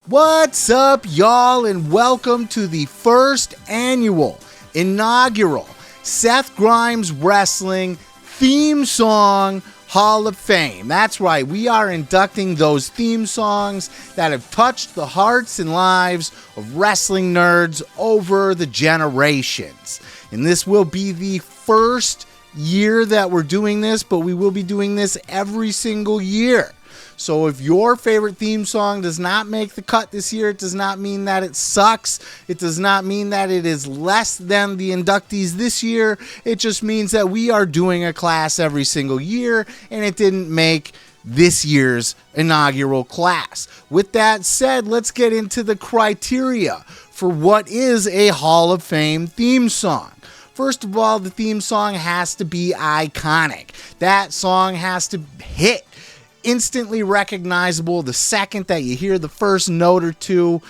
What's up, y'all, and welcome to the first annual inaugural Seth Grimes Wrestling Theme Song Hall of Fame. That's right, we are inducting those theme songs that have touched the hearts and lives of wrestling nerds over the generations. And this will be the first year that we're doing this, but we will be doing this every single year. So if your favorite theme song does not make the cut this year, it does not mean that it sucks. It does not mean that it is less than the inductees this year. It just means that we are doing a class every single year, and it didn't make this year's inaugural class. With that said, let's get into the criteria for what is a Hall of Fame theme song. First of all, the theme song has to be iconic. That song has to hit. Instantly recognizable. The second that you hear the first note or two,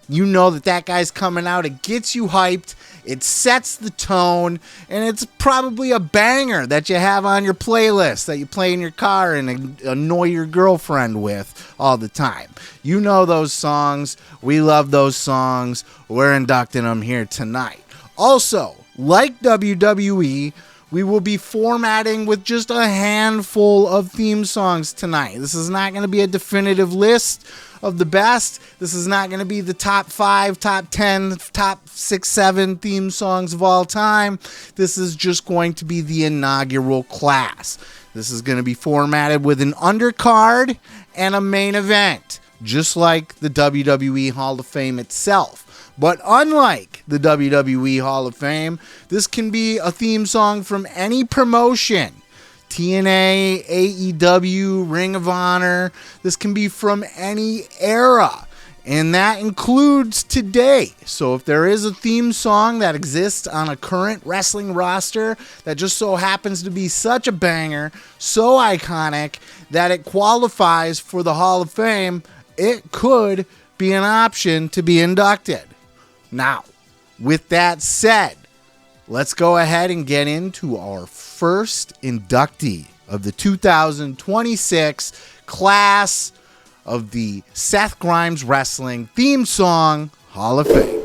you know that guy's coming out. It gets you hyped. It sets the tone, and it's probably a banger that you have on your playlist that you play in your car and annoy your girlfriend with all the time. You know those songs. We love those songs. We're inducting them here tonight. Also, like WWE, we will be formatting with just a handful of theme songs tonight. This is not going to be a definitive list of the best. This is not going to be the top 5, top 10, top 6, 7 theme songs of all time. This is just going to be the inaugural class. This is going to be formatted with an undercard and a main event, just like the WWE Hall of Fame itself. But unlike the WWE Hall of Fame, this can be a theme song from any promotion. TNA, AEW, Ring of Honor. This can be from any era. And that includes today. So if there is a theme song that exists on a current wrestling roster that just so happens to be such a banger, so iconic, that it qualifies for the Hall of Fame, it could be an option to be inducted. Now, with that said, let's go ahead and get into our first inductee of the 2026 class of the Seth Grimes Wrestling Theme Song Hall of Fame.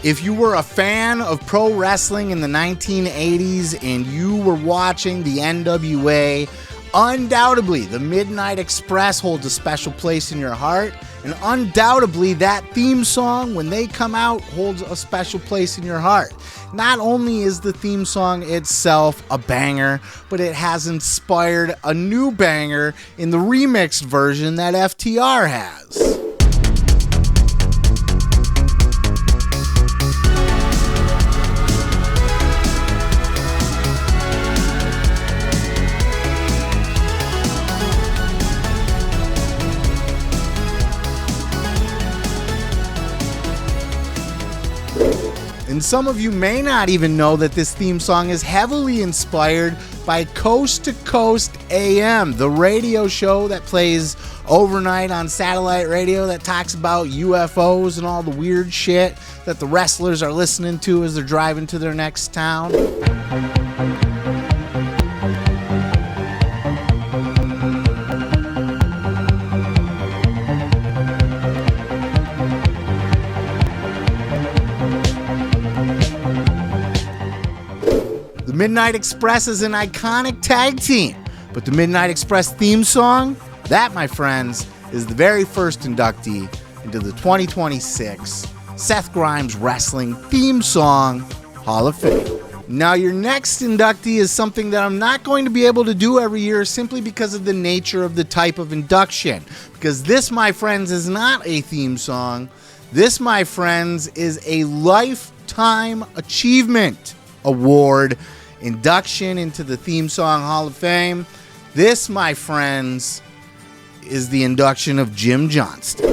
If you were a fan of pro wrestling in the 1980s and you were watching the NWA, undoubtedly the Midnight Express holds a special place in your heart, and undoubtedly that theme song, when they come out, holds a special place in your heart. Not only is the theme song itself a banger, but it has inspired a new banger in the remixed version that FTR has. And some of you may not even know that this theme song is heavily inspired by Coast to Coast AM, the radio show that plays overnight on satellite radio that talks about UFOs and all the weird shit that the wrestlers are listening to as they're driving to their next town. Midnight Express is an iconic tag team, but the Midnight Express theme song, that, my friends, is the very first inductee into the 2026 Seth Grimes Wrestling Theme Song Hall of Fame. Now, your next inductee is something that I'm not going to be able to do every year simply because of the nature of the type of induction. Because this, my friends, is not a theme song. This, my friends, is a Lifetime Achievement Award induction into the Theme Song Hall of Fame. This, my friends, is the induction of Jim Johnston.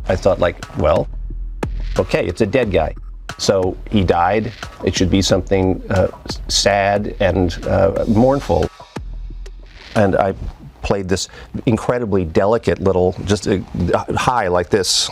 I thought, like, well, okay, it's a dead guy. So he died. It should be something sad and mournful. And I played this incredibly delicate little, just a high like this.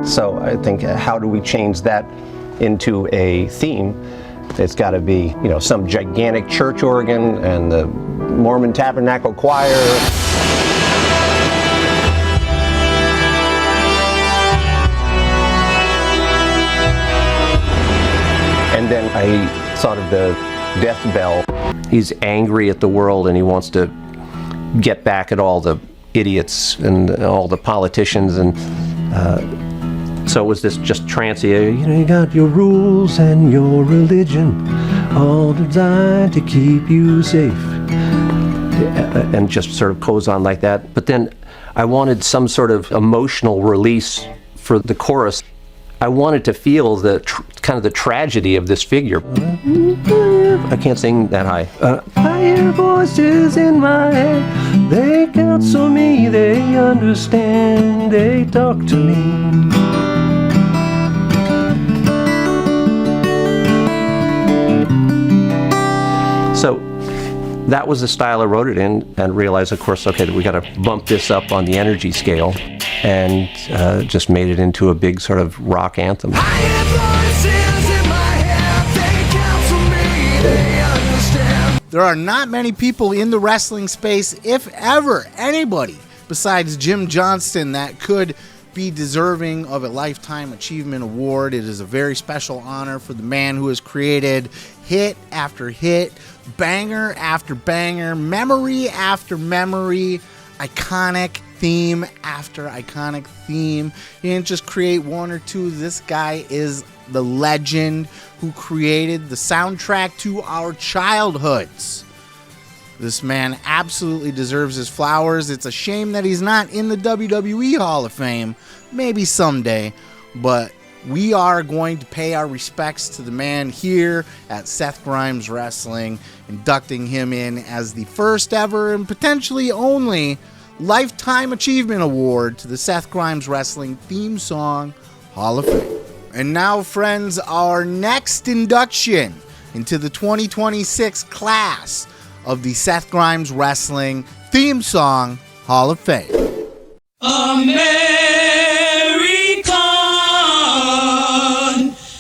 So I think, how do we change that into a theme? It's got to be, you know, some gigantic church organ and the Mormon Tabernacle Choir. And then I thought of the death bell. He's angry at the world and he wants to get back at all the idiots and all the politicians, and so it was this just trancy, you know, you got your rules and your religion, all designed to keep you safe. And just sort of goes on like that. But then I wanted some sort of emotional release for the chorus. I wanted to feel the kind of the tragedy of this figure. I can't sing that high. I hear voices in my head. They counsel me, they understand, they talk to me. So that was the style I wrote it in, and realized, of course, okay, we got to bump this up on the energy scale, and just made it into a big sort of rock anthem. There are not many people in the wrestling space, if ever anybody besides Jim Johnston, that could be deserving of a Lifetime Achievement Award. It is a very special honor for the man who has created hit after hit, banger after banger, memory after memory, iconic theme after iconic theme. He didn't just create one or two. This guy is the legend who created the soundtrack to our childhoods. This man absolutely deserves his flowers. It's a shame that he's not in the WWE Hall of Fame. Maybe someday, but we are going to pay our respects to the man here at Seth Grimes Wrestling, inducting him in as the first ever and potentially only Lifetime Achievement Award to the Seth Grimes Wrestling Theme Song Hall of Fame. And now, friends, our next induction into the 2026 class of the Seth Grimes Wrestling Theme Song Hall of Fame. American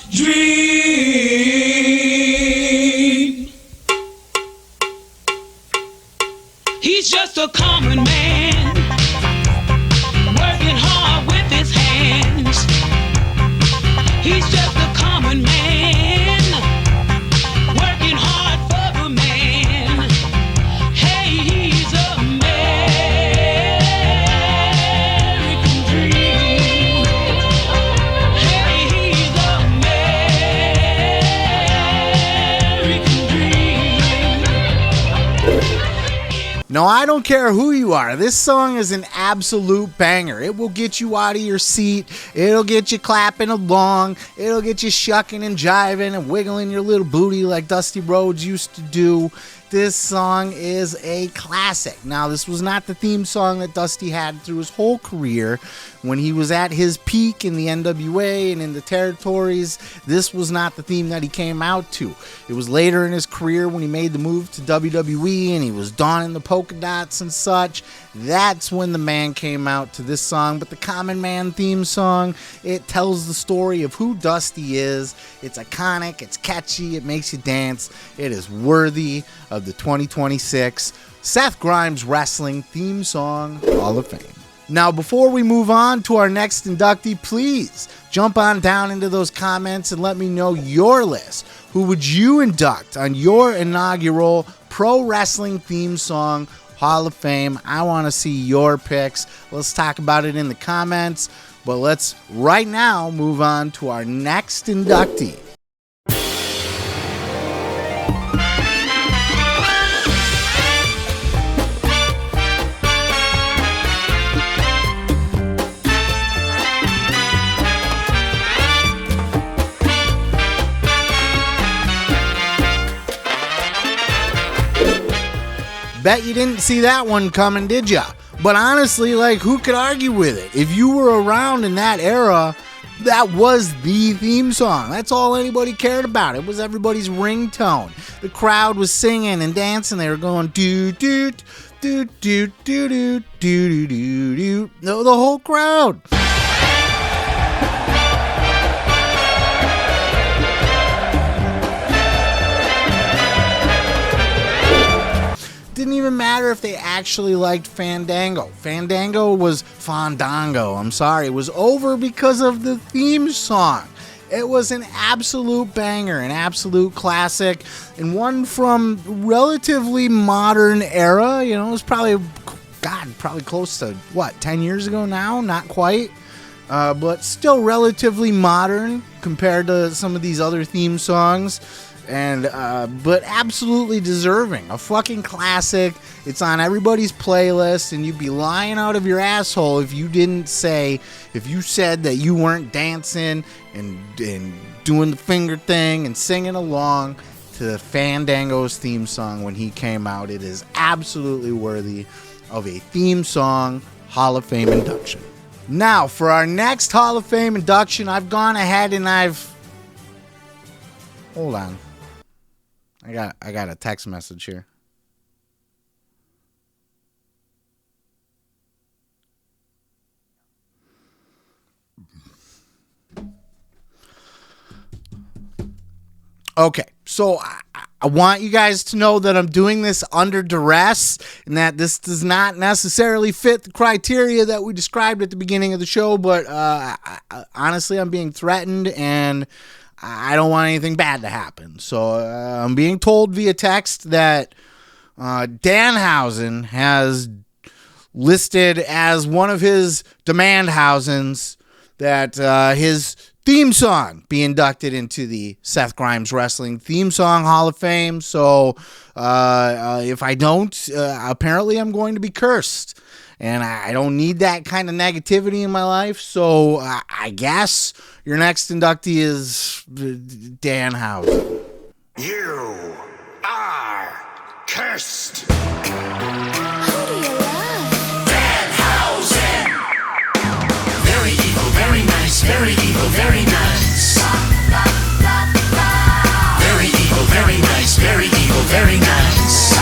Dream. He's just a common man, working hard with his hands. He's just a common man, working hard for the man. Hey, he's American dream. Hey, he's American dream. No, I don't care who you are. This song is an absolute banger. It will get you out of your seat. It'll get you clapping along. It'll get you shucking and jiving and wiggling your little booty like Dusty Rhodes used to do. this song is a classic. Now, this was not the theme song that Dusty had through his whole career. When he was at his peak in the NWA and in the territories, this was not the theme that he came out to. It was later in his career when he made the move to WWE and he was donning the polka dots and such. That's when the man came out to this song. But the Common Man theme song, it tells the story of who Dusty is. It's iconic, it's catchy, it makes you dance. It is worthy of the 2026 Seth Grimes Wrestling Theme Song Hall of Fame. Now, before we move on to our next inductee, please jump on down into those comments and let me know your list. Who would you induct on your inaugural pro wrestling theme song Hall of Fame? I want to see your picks. Let's talk about it in the comments. But let's right now move on to our next inductee. Bet you didn't see that one coming, did ya? But honestly, like, who could argue with it? If you were around in that era, that was the theme song. That's all anybody cared about. It was everybody's ringtone. The crowd was singing and dancing. They were going doo doo doo doo doo doo doo doo doo. No, the whole crowd. Didn't even matter if they actually liked Fandango. Fandango was Fandango. I'm sorry. It was over because of the theme song. It was an absolute banger, an absolute classic, and one from relatively modern era. You know, it was probably close to, 10 years ago now? Not quite. But still relatively modern compared to some of these other theme songs. And but absolutely deserving. A fucking classic. It's on everybody's playlist, and you'd be lying out of your asshole if you said that you weren't dancing and doing the finger thing and singing along to the Fandango's theme song when he came out. It is absolutely worthy of a theme song Hall of Fame induction. Now, for our next Hall of Fame induction, I've gone ahead and hold on. I got a text message here. Okay, so I want you guys to know that I'm doing this under duress and that this does not necessarily fit the criteria that we described at the beginning of the show, but honestly, I'm being threatened and I don't want anything bad to happen. So I'm being told via text that Danhausen has listed as one of his demand housings that his theme song be inducted into the Seth Grimes Wrestling Theme Song Hall of Fame. So if I don't, apparently I'm going to be cursed. And I don't need that kind of negativity in my life. So I guess your next inductee is Danhausen. You are cursed. Who do you love? Danhausen. Very evil, very nice. Very evil, very nice. Very evil, very nice. Very evil, very nice.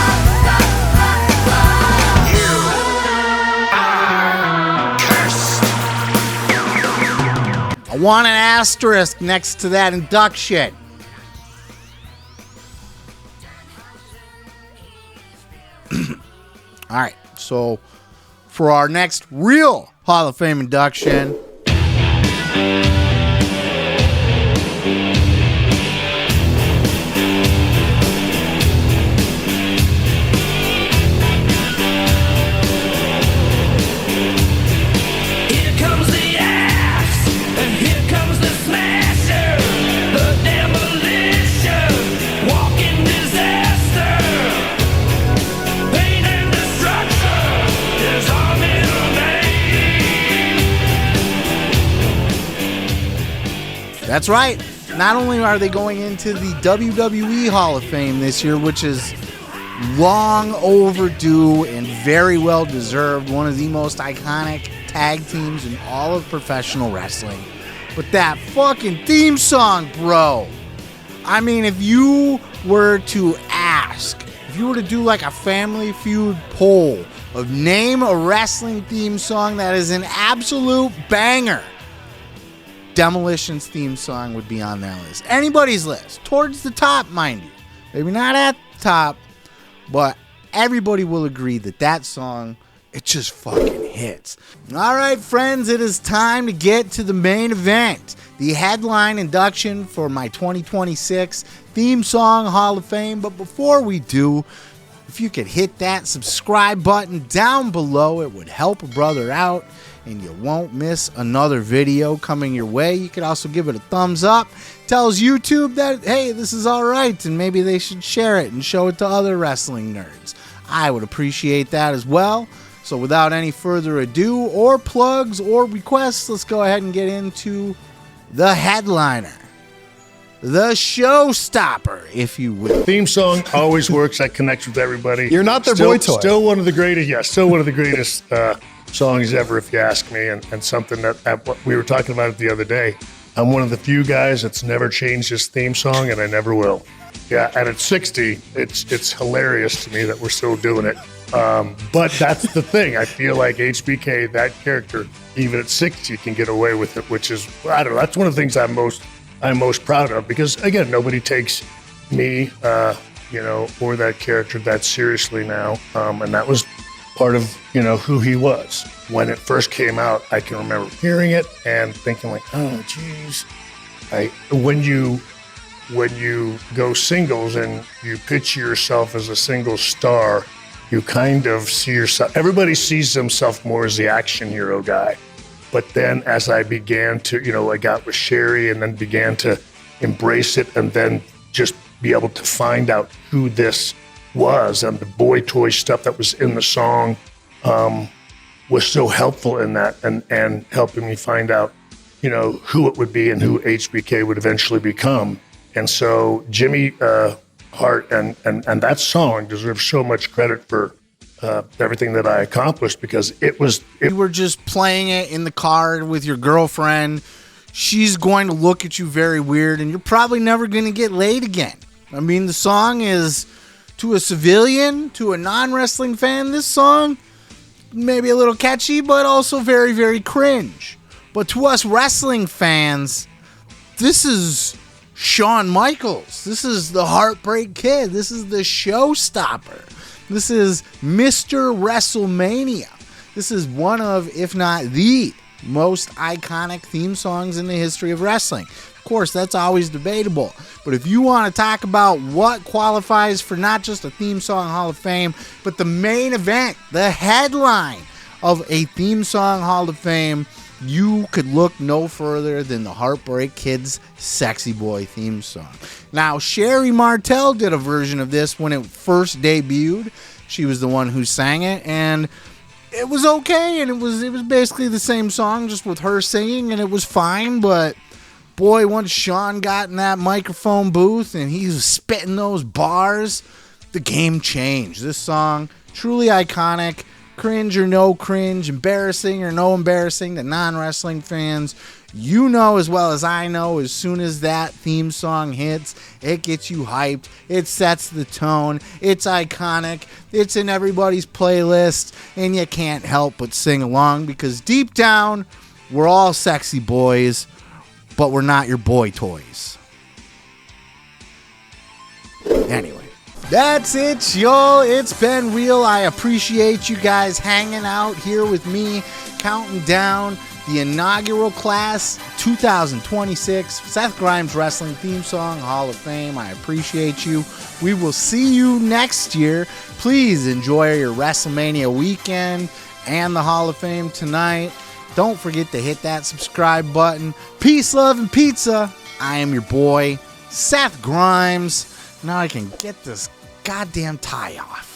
I want an asterisk next to that induction. All right, so for our next real Hall of Fame induction, that's right. Not only are they going into the WWE Hall of Fame this year, which is long overdue and very well deserved. One of the most iconic tag teams in all of professional wrestling. But that fucking theme song, bro. I mean, if you were to ask, if you were to do like a Family Feud poll of name a wrestling theme song that is an absolute banger, Demolition's theme song would be on that list. Anybody's list. Towards the top, mind you. Maybe not at the top, but everybody will agree that that song, it just fucking hits. All right, friends, it is time to get to the main event. The headline induction for my 2026 Theme Song Hall of Fame. But before we do, if you could hit that subscribe button down below, it would help a brother out and you won't miss another video coming your way. You could also give it a thumbs up. Tells YouTube that, hey, this is all right, and maybe they should share it and show it to other wrestling nerds. I would appreciate that as well. So without any further ado, or plugs, or requests, let's go ahead and get into the headliner. The showstopper, if you will. Theme song always works. That connects with everybody. You're not their boy toy. Still one of the greatest, still one of the greatest songs ever, if you ask me, and something that we were talking about it the other day. I'm one of the few guys that's never changed his theme song, and I never will. Yeah, and at 60, it's hilarious to me that we're still doing it. But that's the thing. I feel like HBK, that character, even at 60, can get away with it, which is, I don't know, that's one of the things I'm most proud of, because again, nobody takes me, or that character that seriously now. And that was part of, who he was. When it first came out, I can remember hearing it and thinking like, oh, geez. When you go singles and you picture yourself as a single star, you kind of see yourself, everybody sees themselves more as the action hero guy. But then as I began to, I got with Sherry and then began to embrace it and then just be able to find out who this was, and the boy toy stuff that was in the song was so helpful in that and helping me find out, who it would be and who HBK would eventually become. And so Jimmy Hart and that song deserves so much credit for everything that I accomplished, because You were just playing it in the car with your girlfriend. She's going to look at you very weird, and you're probably never going to get laid again. I mean, the song is, to a civilian, to a non-wrestling fan, this song maybe a little catchy, but also very, very cringe. But to us wrestling fans, this is Shawn Michaels. This is the Heartbreak Kid. This is the showstopper. This is Mr. WrestleMania. This is one of, if not the most iconic theme songs in the history of wrestling. Of course, that's always debatable. But if you want to talk about what qualifies for not just a theme song Hall of Fame, but the main event, the headline of a theme song Hall of Fame, you could look no further than the Heartbreak Kid's Sexy Boy theme song. Now, Sherry Martel did a version of this when it first debuted. She was the one who sang it, and it was okay, and it was basically the same song, just with her singing, and it was fine. But boy, once Shawn got in that microphone booth and he was spitting those bars, the game changed. This song, truly iconic. Cringe or no cringe, embarrassing or no embarrassing to non-wrestling fans, you know as well as I know, as soon as that theme song hits, it gets you hyped, it sets the tone, it's iconic, it's in everybody's playlist, and you can't help but sing along, because deep down, we're all sexy boys, but we're not your boy toys. Anyway. That's it, y'all. It's been real. I appreciate you guys hanging out here with me, counting down the inaugural class 2026 Seth Grimes Wrestling Theme Song Hall of Fame. I appreciate you. We will see you next year. Please enjoy your WrestleMania weekend and the Hall of Fame tonight. Don't forget to hit that subscribe button. Peace, love, and pizza. I am your boy, Seth Grimes. Now I can get this goddamn tie off.